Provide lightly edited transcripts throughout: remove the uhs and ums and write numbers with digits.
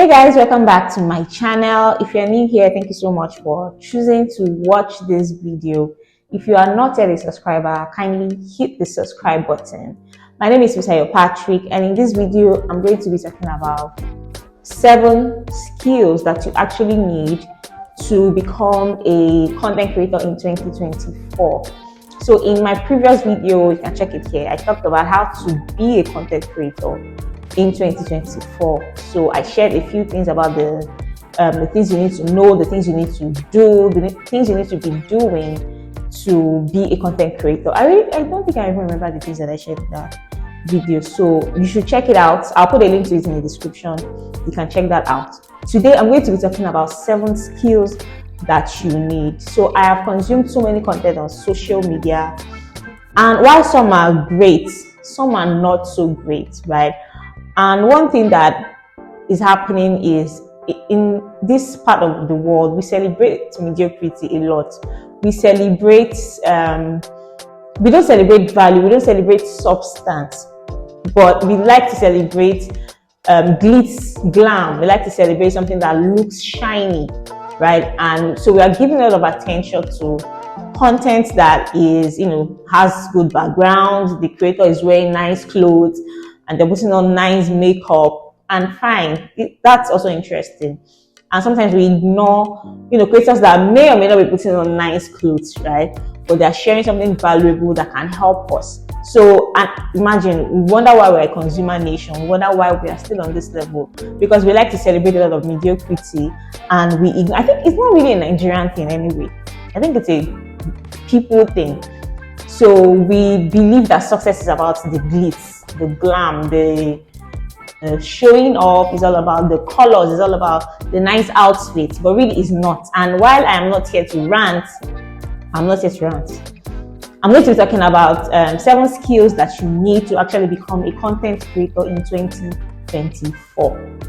Hey guys, welcome back to my channel. If you're new here, thank you so much for choosing to watch this video. If you are not yet a subscriber, kindly hit the subscribe button. My name is Fisayo Patrick, and in this video I'm going to be talking about 7 skills that you actually need to become a content creator in 2024. So in my previous video, you can check it here, I talked about how to be a content creator in 2024. So I shared a few things about the things you need to know, the things you need to do, the things you need to be doing to be a content creator. I don't think I even remember the things that I shared in that video, so you should check it out. I'll put a link to it in the description. You can check that out. Today I'm going to be talking about 7 skills that you need. So I have consumed so many content on social media, and while some are great, some are not so great, right? And one thing that is happening is, in this part of the world, we celebrate mediocrity a lot. We celebrate, we don't celebrate value, we don't celebrate substance, but we like to celebrate glitz, glam. We like to celebrate something that looks shiny, right? And so we are giving a lot of attention to content that is, has good background. The creator is wearing nice clothes and they're putting on nice makeup, and fine, that's also interesting. And sometimes we ignore, creators that may or may not be putting on nice clothes, right? But they're sharing something valuable that can help us. So, and imagine, we wonder why we're a consumer nation. We wonder why we are still on this level, because we like to celebrate a lot of mediocrity, and I think it's not really a Nigerian thing anyway. I think it's a people thing. So we believe that success is about the glitz, the glam, the showing off, is all about the colors, is all about the nice outfits, but really it's not. And while I am not here to rant, I'm going to be talking about 7 skills that you need to actually become a content creator in 2024.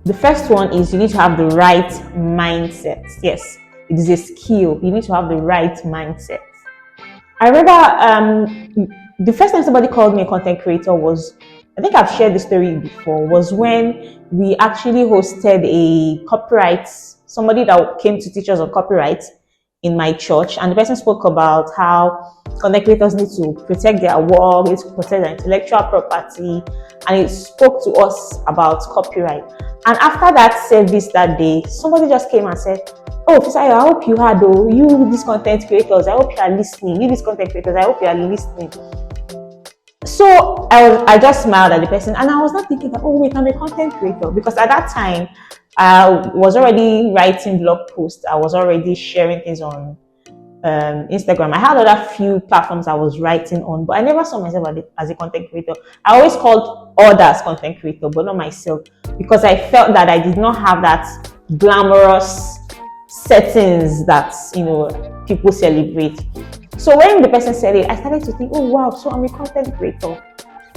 The first one is you need to have the right mindset. Yes, it is a skill. You need to have the right mindset. I remember the first time somebody called me a content creator was, I think I've shared the story before, was when we actually hosted a copyright, somebody that came to teach us on copyright in my church, and the person spoke about how content creators need to protect their work, need to protect their intellectual property, and it spoke to us about copyright. And after that service that day, somebody just came and said, "Oh, Fisayo, I hope you heard, you these content creators, I hope you are listening. You these content creators, I hope you are listening." So I just smiled at the person, and I was not thinking that, oh wait, I'm a content creator, because at that time I was already writing blog posts, I was already sharing things on Instagram. I had other few platforms I was writing on, but I never saw myself as a content creator. I always called others content creator, but not myself, because I felt that I did not have that glamorous settings that people celebrate. So when the person said it, I started to think, oh wow, so I'm a content creator.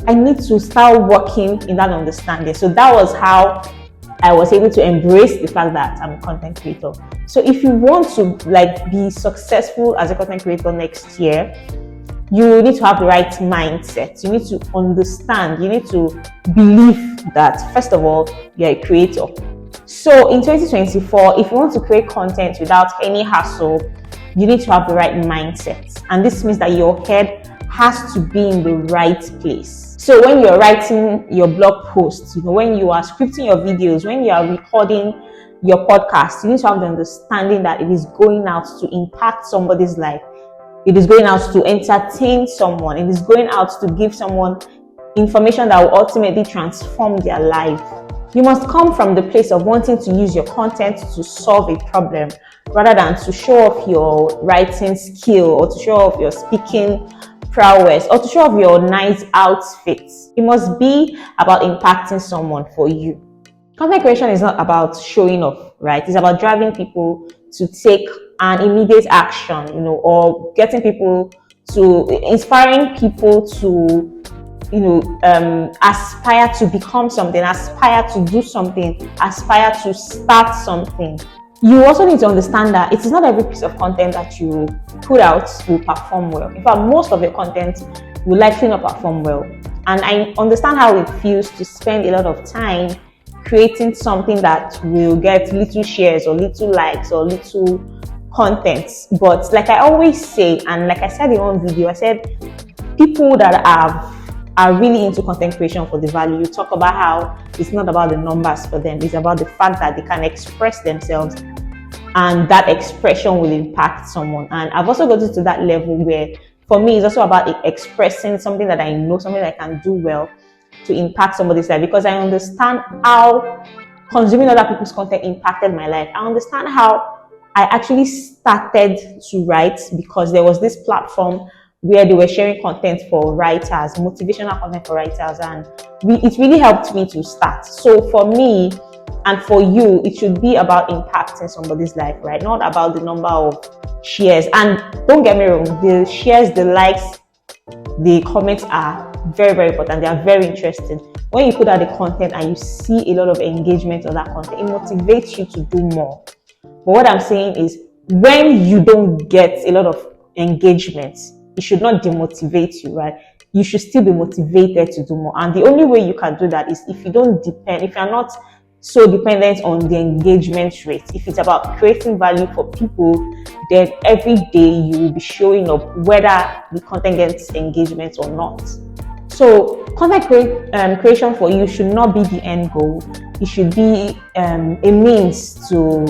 I need to start working in that understanding. So that was how I was able to embrace the fact that I'm a content creator. So if you want to be successful as a content creator next year, you need to have the right mindset. You need to understand, you need to believe that, first of all, you're a creator. So in 2024, if you want to create content without any hassle, you need to have the right mindset. And this means that your head has to be in the right place. So when you're writing your blog posts, when you are scripting your videos, when you are recording your podcast, you need to have the understanding that it is going out to impact somebody's life. It is going out to entertain someone. It is going out to give someone information that will ultimately transform their life. You must come from the place of wanting to use your content to solve a problem, rather than to show off your writing skill, or to show off your speaking prowess, or to show off your nice outfits. It must be about impacting someone for you. Content creation is not about showing off, right? It's about driving people to take an immediate action, or getting people to, inspiring people to aspire to become something, aspire to do something, aspire to start something. You also need to understand that it is not every piece of content that you put out will perform well. In fact, most of your content will likely not perform well. And I understand how it feels to spend a lot of time creating something that will get little shares or little likes or little contents. But like I always say, and like I said in one video, I said people that are really into content creation for the value talk about how it's not about the numbers for them, it's about the fact that they can express themselves and that expression will impact someone. And I've also gotten to that level where for me it's also about expressing something that I know, something that I can do well to impact somebody's life, because I understand how consuming other people's content impacted my life. I understand how I actually started to write because there was this platform where they were sharing content for writers, motivational content for writers, and it really helped me to start. So for me and for you, it should be about impacting somebody's life, right? Not about the number of shares. And don't get me wrong, the shares, the likes, the comments are very, very important. They are very interesting. When you put out the content and you see a lot of engagement on that content, it motivates you to do more. But what I'm saying is, when you don't get a lot of engagement, it should not demotivate you, right? You should still be motivated to do more. And the only way you can do that is if you're not so dependent on the engagement rate. If it's about creating value for people, then every day you will be showing up whether the content gets engagement or not. So content creation for you should not be the end goal. It should be a means to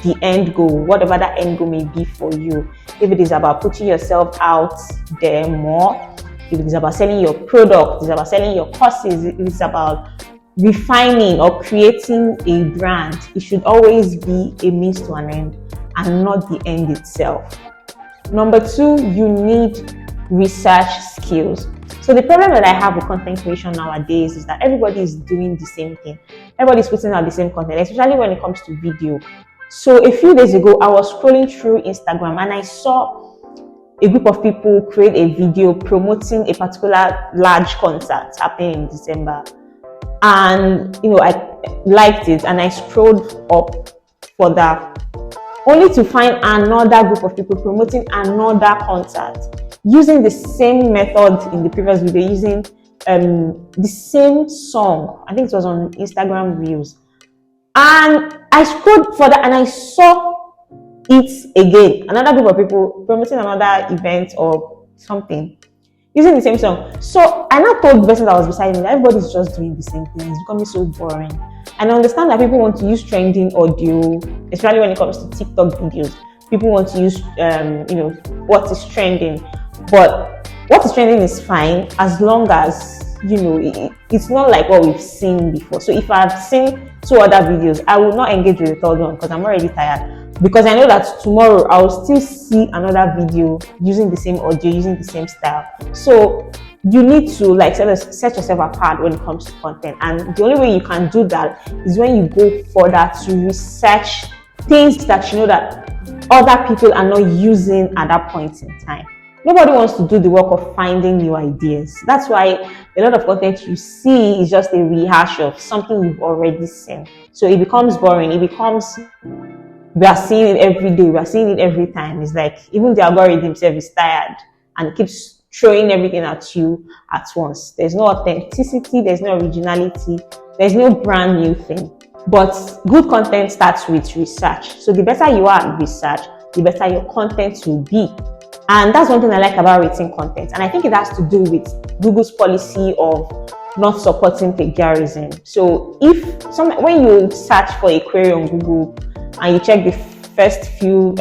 the end goal, whatever that end goal may be for you. If it is about putting yourself out there more, if it is about selling your product, if it's about selling your courses, if it's about refining or creating a brand, it should always be a means to an end and not the end itself. Number two, you need research skills. So the problem that I have with content creation nowadays is that everybody is doing the same thing. Everybody's putting out the same content, especially when it comes to video. So a few days ago, I was scrolling through Instagram and I saw a group of people create a video promoting a particular large concert happening in December. And, I liked it and I scrolled up for that, only to find another group of people promoting another concert using the same method in the previous video, using the same song. I think it was on Instagram Reels. And I scrolled further and I saw it again. Another group of people promoting another event or something using the same song. So I now told the person that was beside me that everybody's just doing the same thing. It's becoming so boring. And I understand that people want to use trending audio, especially when it comes to TikTok videos. People want to use, what is trending. But what is trending is fine as long as, it's not like what we've seen before. So if I've seen 2 other videos, I will not engage with the third one because I'm already tired. Because I know that tomorrow I will still see another video using the same audio, using the same style. So you need to set yourself apart when it comes to content. And the only way you can do that is when you go further to research things that you know that other people are not using at that point in time. Nobody wants to do the work of finding new ideas. That's why a lot of content you see is just a rehash of something you've already seen. So it becomes boring. We are seeing it every day. We are seeing it every time. It's like even the algorithm itself is tired and it keeps throwing everything at you at once. There's no authenticity. There's no originality. There's no brand new thing. But good content starts with research. So the better you are at research, the better your content will be. And that's one thing I like about written content. And I think it has to do with Google's policy of not supporting plagiarism. So when you search for a query on Google and you check the first few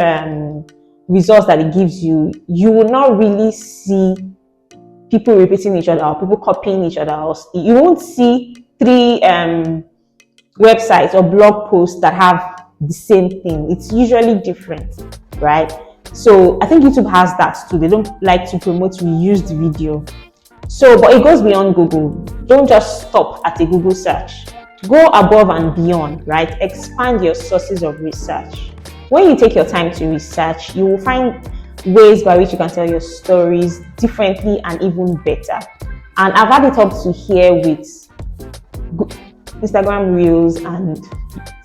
results that it gives you, you will not really see people repeating each other or people copying each other. You won't see 3 websites or blog posts that have the same thing. It's usually different, right? So I think YouTube has that too. They don't like to promote reused video. So, but it goes beyond Google. Don't just stop at a Google search. Go above and beyond, right? Expand your sources of research. When you take your time to research, you will find ways by which you can tell your stories differently and even better. And I've had it up to here with Instagram Reels and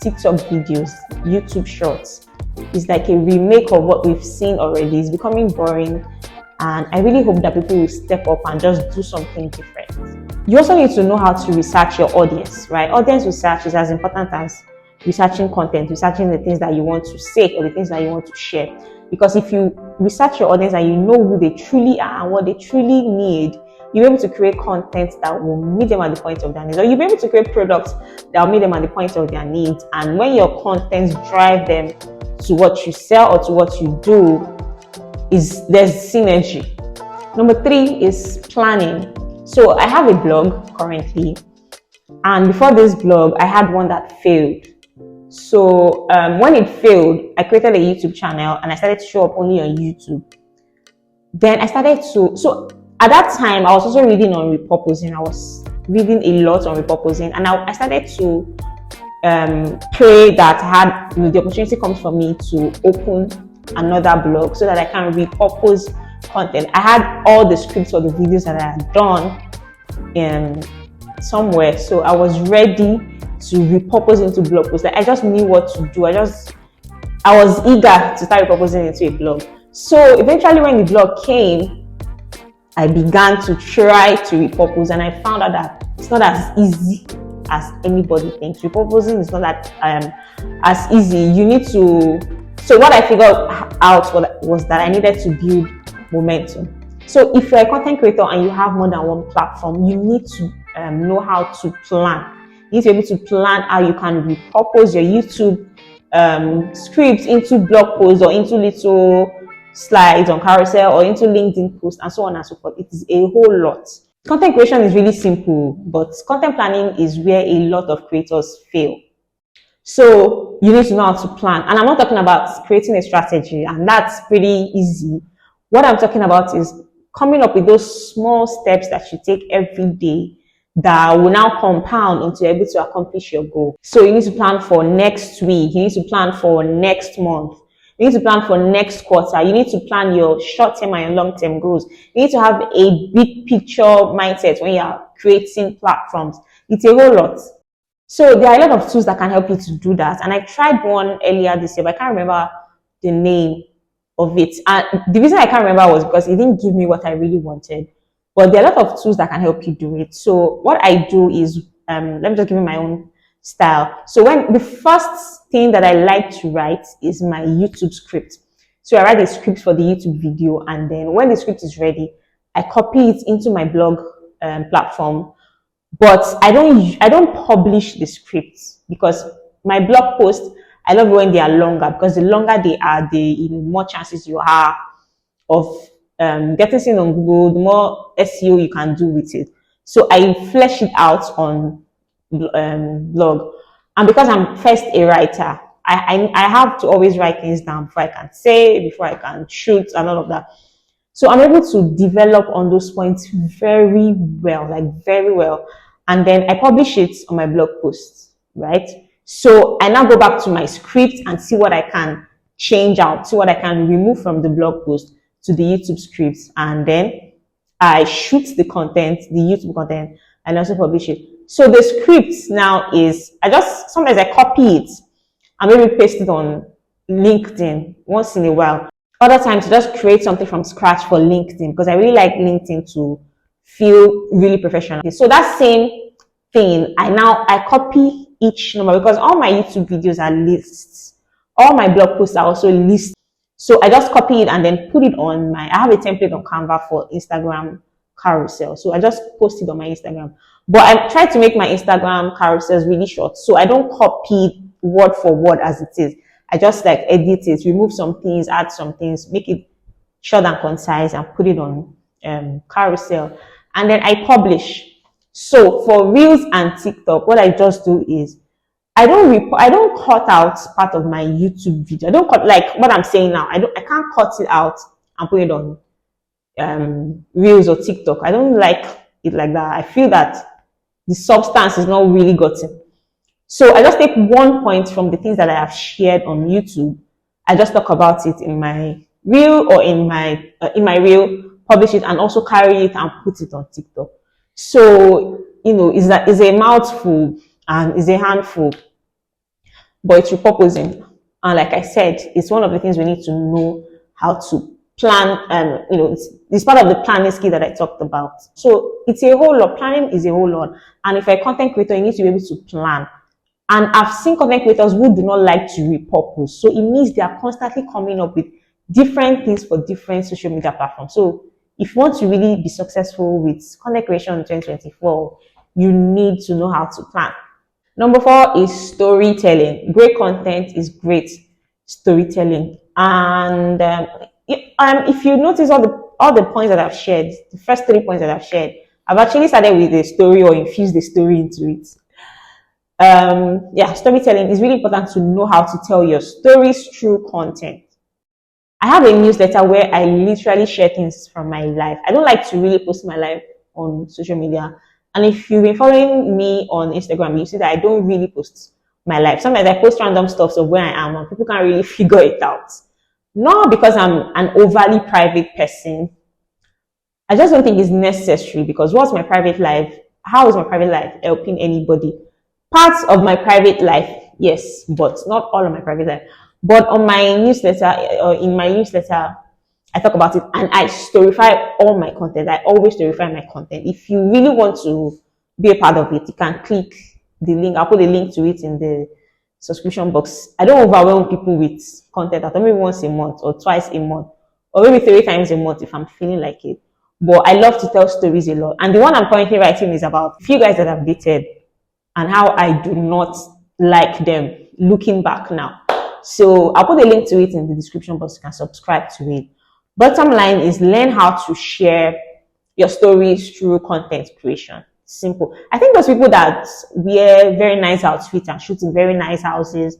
TikTok videos, YouTube Shorts. It's like a remake of what we've seen already. It's becoming boring, and I really hope that people will step up and just do something different. You also need to know how to research your audience, right? Audience research is as important as researching content, researching the things that you want to say or the things that you want to share. Because if you research your audience and you know who they truly are and what they truly need, you'll be able to create content that will meet them at the point of their needs, or you'll be able to create products that will meet them at the point of their needs. And when your contents drive them to what you sell or to what you do, there's synergy. Number 3 is planning. So I have a blog currently, and before this blog, I had one that failed. So when it failed, I created a YouTube channel and I started to show up only on YouTube. Then I started so at that time, I was also reading on repurposing. I was reading a lot on repurposing, and I started to pray that the opportunity comes for me to open another blog so that I can repurpose content. I had all the scripts for the videos that I had done somewhere, so I was ready to repurpose into blog posts. Like, I just knew what to do. I was eager to start repurposing into a blog. So eventually, when the blog came, I began to try to repurpose, and I found out that it's not as easy as anybody thinks. Repurposing is not that as easy. You need to. So what I figured out was that I needed to build momentum. So if you're a content creator and you have more than one platform, you need to know how to plan. You need to be able to plan how you can repurpose your YouTube scripts into blog posts or into little slides on carousel or into LinkedIn posts and so on and so forth. It is a whole lot. Content creation is really simple, but content planning is where a lot of creators fail. So you need to know how to plan. And I'm not talking about creating a strategy, and that's pretty easy. What I'm talking about is coming up with those small steps that you take every day that will now compound until you're able to accomplish your goal. So you need to plan for next week. You need to plan for next month. You need to plan for next quarter. You need to plan your short-term and your long-term goals. You need to have a big picture mindset when you're creating platforms. It's a whole lot. So there are a lot of tools that can help you to do that. And I tried one earlier this year, but I can't remember the name of it. And the reason I can't remember was because it didn't give me what I really wanted. But there are a lot of tools that can help you do it. So what I do is, let me just give you my own style. So the first thing that I like to write is my YouTube script. So I write a script for the YouTube video, and then when the script is ready, I copy it into my blog platform. But I don't publish the scripts, because my blog posts, I love when they are longer, because the longer they are, the more chances you have of getting seen on Google, the more SEO you can do with it. So I flesh it out on blog. And because I'm first a writer, I have to always write things down before I can say, before I can shoot and all of that. So I'm able to develop on those points very well, like very well. And then I publish it on my blog posts, right? So I now go back to my script and see what I can change out, see what I can remove from the blog post to the YouTube scripts. And then I shoot the content, the YouTube content, and also publish it. So the script now is, sometimes I copy it and maybe paste it on LinkedIn once in a while. Other times, just create something from scratch for LinkedIn, because I really like LinkedIn to feel really professional. So that same thing, I copy each number, because all my YouTube videos are lists. All my blog posts are also lists. So I just copy it and then put it on I have a template on Canva for Instagram carousel. So I just post it on my Instagram. But I try to make my Instagram carousels really short. So I don't copy word for word as it is. I just edit it, remove some things, add some things, make it short and concise, and put it on carousel. And then I publish. So for Reels and TikTok, what I just do is I don't cut out part of my YouTube video. I don't cut, like what I'm saying now. I can't cut it out and put it on Reels or TikTok. I don't like it like that. I feel that the substance is not really gotten. So I just take one point from the things that I have shared on YouTube. I just talk about it in my reel or in my reel, publish it, and also carry it and put it on TikTok. So it's a mouthful and it's a handful, but it's repurposing. And like I said, it's one of the things we need to know how to plan, it's part of the planning skill that I talked about. So it's a whole lot. Planning is a whole lot. And if you're a content creator, you need to be able to plan. And I've seen content creators who do not like to repurpose. So it means they are constantly coming up with different things for different social media platforms. So if you want to really be successful with content creation in 2024, you need to know how to plan. Number 4 is storytelling. Great content is great storytelling. And if you notice all the points that I've shared, the first 3 points that I've shared, I've actually started with a story or infused the story into it. Storytelling is really important to know how to tell your stories through content. I have a newsletter where I literally share things from my life. I don't like to really post my life on social media. And if you've been following me on Instagram, you see that I don't really post my life. Sometimes I post random stuff of where I am and people can't really figure it out. Not because I'm an overly private person. I just don't think it's necessary, because what's my private life? How is my private life helping anybody? Parts of my private life, yes, but not all of my private life. But on my newsletter, or in my newsletter, I talk about it and I storify all my content. I always storify my content. If you really want to be a part of it, you can click the link. I'll put a link to it in the subscription box. I don't overwhelm people with content. I maybe once a month or twice a month or maybe 3 times a month if I'm feeling like it. But I love to tell stories a lot. And the one I'm currently writing is about a few guys that I've dated and how I do not like them looking back now. So I'll put a link to it in the description box. You can subscribe to it. Bottom line is learn how to share your stories through content creation. Simple. I think those people that wear very nice outfits and shoot in very nice houses,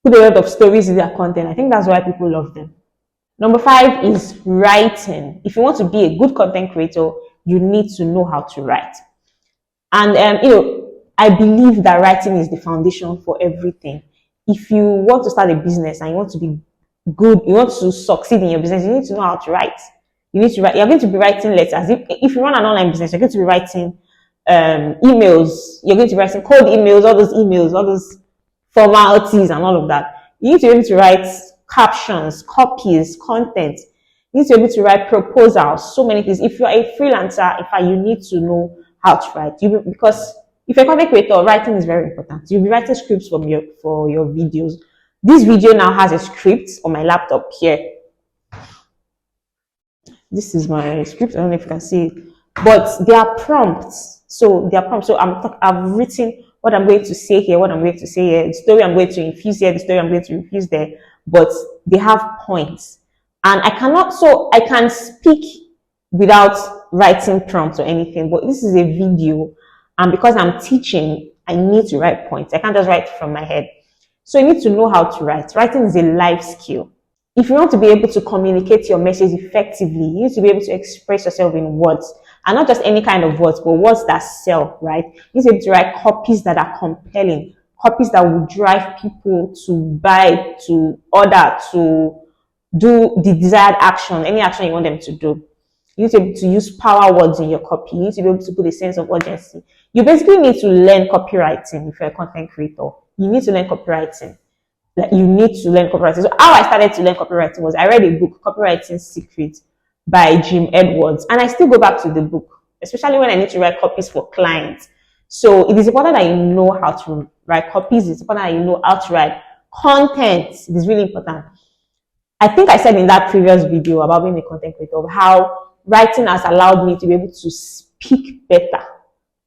put a lot of stories in their content, I think that's why people love them. Number 5 is writing. If you want to be a good content creator, you need to know how to write. And, I believe that writing is the foundation for everything. If you want to start a business and you want to be good, you want to succeed in your business, you need to know how to write. You need to write. You're going to be writing letters. If you run an online business, you're going to be writing emails. You're going to be writing cold emails, all those formalities and all of that. You need to be able to write captions, copies, content. You need to be able to write proposals, so many things. If you're a freelancer, you need to know how to write. Because if you're a content creator, writing is very important. You'll be writing scripts for your videos. This video now has a script on my laptop here. This is my script. I don't know if you can see it, but they are prompts. So I've written what I'm going to say here, what I'm going to say here, the story I'm going to infuse here, the story I'm going to infuse there. But they have points, and I can speak without writing prompts or anything. But this is a video. And because I'm teaching, I need to write points. I can't just write from my head. So you need to know how to write. Writing is a life skill. If you want to be able to communicate your message effectively, you need to be able to express yourself in words. And not just any kind of words, but words that sell, right? You need to be able to write copies that are compelling, copies that will drive people to buy, to order, to do the desired action, any action you want them to do. You need to be able to use power words in your copy. You need to be able to put a sense of urgency. You basically need to learn copywriting if you're a content creator. You need to learn copywriting. You need to learn copywriting. So how I started to learn copywriting was I read a book, Copywriting Secrets by Jim Edwards. And I still go back to the book, especially when I need to write copies for clients. So it is important that you know how to write copies. It's important that you know how to write content. It is really important. I think I said in that previous video about being a content creator how writing has allowed me to be able to speak better.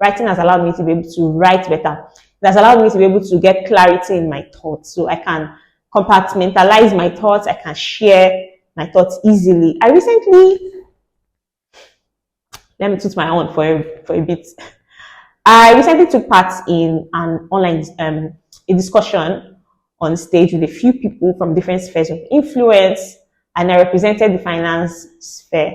Writing has allowed me to be able to write better. It has allowed me to be able to get clarity in my thoughts. So I can compartmentalize my thoughts. I can share my thoughts easily. Let me toot my own for a bit. I recently took part in an online a discussion on stage with a few people from different spheres of influence, and I represented the finance sphere.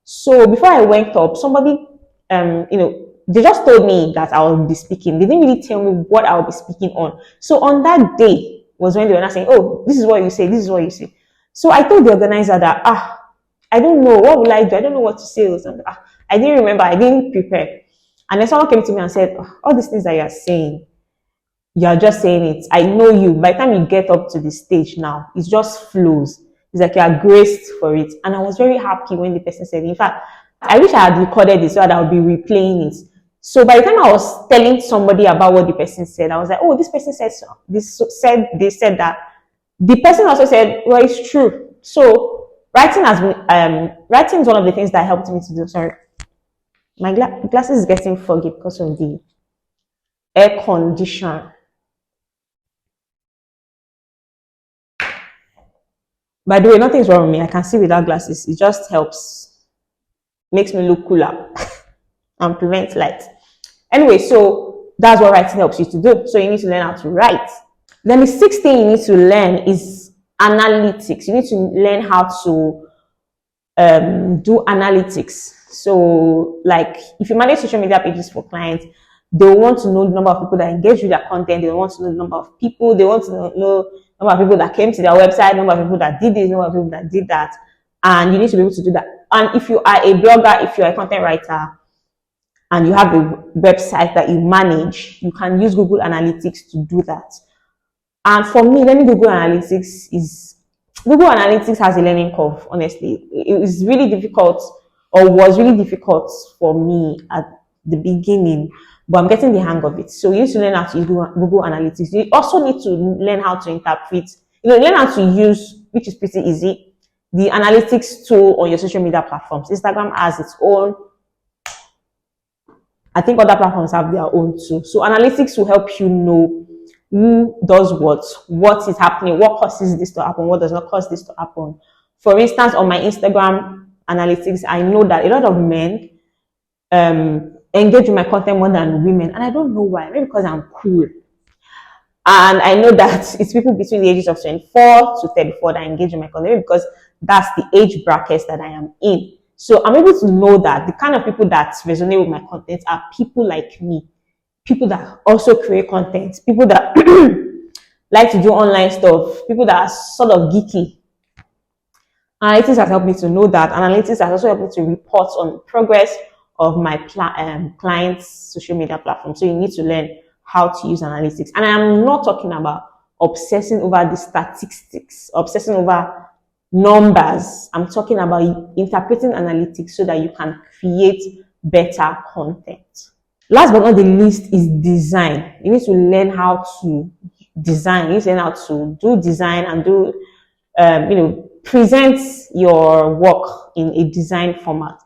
So before I went up, somebody, they just told me that I will be speaking. They didn't really tell me what I will be speaking on. So on that day was when they were not saying, oh, this is what you say, this is what you say. So I told the organizer that, I don't know, what will I do? I don't know what to say. Or something. I didn't remember, I didn't prepare. And then someone came to me and said, all these things that you are saying, you are just saying it. I know you. By the time you get up to the stage now, it just flows. It's like you are graced for it. And I was very happy when the person said it. In fact, I wish I had recorded it so that I would be replaying it. So by the time I was telling somebody about what the person said, I was like, oh, this person said so. They said that. The person also said, well, it's true. So writing has been writing is one of the things that helped me to do. Sorry, my glasses is getting foggy because of the air condition. By the way, nothing's wrong with me. I can see without glasses. It just helps, makes me look cooler and prevents light. Anyway, so that's what writing helps you to do. So you need to learn how to write. Then the sixth thing you need to learn is analytics. You need to learn how to do analytics. So like if you manage social media pages for clients, they want to know the number of people that engage with their content. They want to know the number of people. They want to know the number of people that came to their website, number of people that did this, number of people that did that. And you need to be able to do that. And if you are a blogger, if you're a content writer, and you have a website that you manage, you can use Google Analytics to do that. And for me, learning Google Analytics has a learning curve, honestly. It was really difficult for me at the beginning, but I'm getting the hang of it. So you need to learn how to use Google Analytics. You also need to learn how to interpret, learn how to use, which is pretty easy, the analytics tool on your social media platforms. Instagram has its own. I think other platforms have their own too. So analytics will help you know who does what is happening, what causes this to happen, what does not cause this to happen. For instance, on my Instagram analytics, I know that a lot of men engage with my content more than women, and I don't know why. Maybe because I'm cool. And I know that it's people between the ages of 24 to 34 that engage with my content, maybe because that's the age bracket that I am in. So I'm able to know that the kind of people that resonate with my content are people like me, people that also create content, people that like to do online stuff, people that are sort of geeky. Analytics has helped me to know that. Analytics has also helped me to report on progress of my clients' social media platform. So you need to learn how to use analytics. And I'm not talking about obsessing over the statistics, obsessing over numbers. I'm talking about interpreting analytics so that you can create better content. Last but not the least is design. You need to learn how to design. You need to learn how to do design and do, present your work in a design format.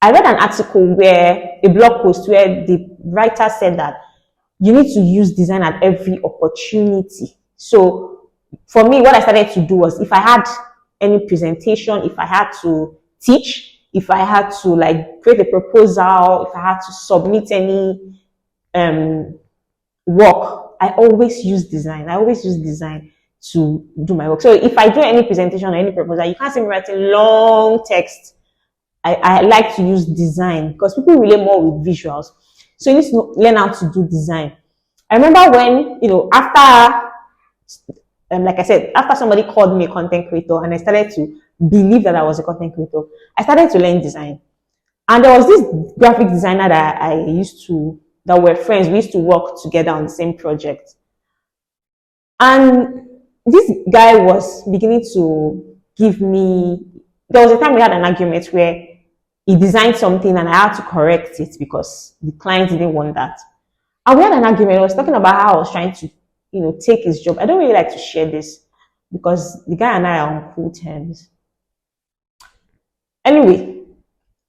I read an article a blog post where the writer said that you need to use design at every opportunity. So for me, what I started to do was if I had any presentation, if I had to teach, if I had to like create a proposal, if I had to submit any work, I always use design. I always use design to do my work. So if I do any presentation or any proposal, you can't see me writing long text. I like to use design because people relate more with visuals. So you need to learn how to do design. I remember when, after like I said, after somebody called me a content creator and I started to believe that I was a content creator, I started to learn design. And there was this graphic designer that were friends. We used to work together on the same project. And this guy was beginning to give me, there was a time we had an argument where he designed something and I had to correct it because the client didn't want that. And we had an argument. I was talking about how I was trying to take his job. I don't really like to share this because the guy and I are on cool terms. Anyway,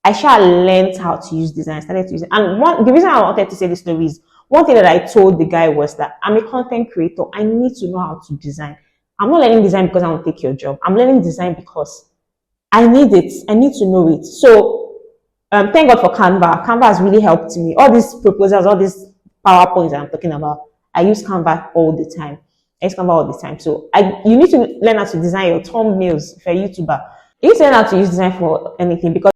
I learned how to use design. I started to use it. And the reason I wanted to say this story is one thing that I told the guy was that I'm a content creator. I need to know how to design. I'm not learning design because I want to take your job. I'm learning design because I need it. I need to know it. So thank God for Canva. Canva has really helped me. All these proposals, all these PowerPoints that I'm talking about, I use Canva all the time. So you need to learn how to design your thumbnails if you're a YouTuber. You need to learn how to use design for anything because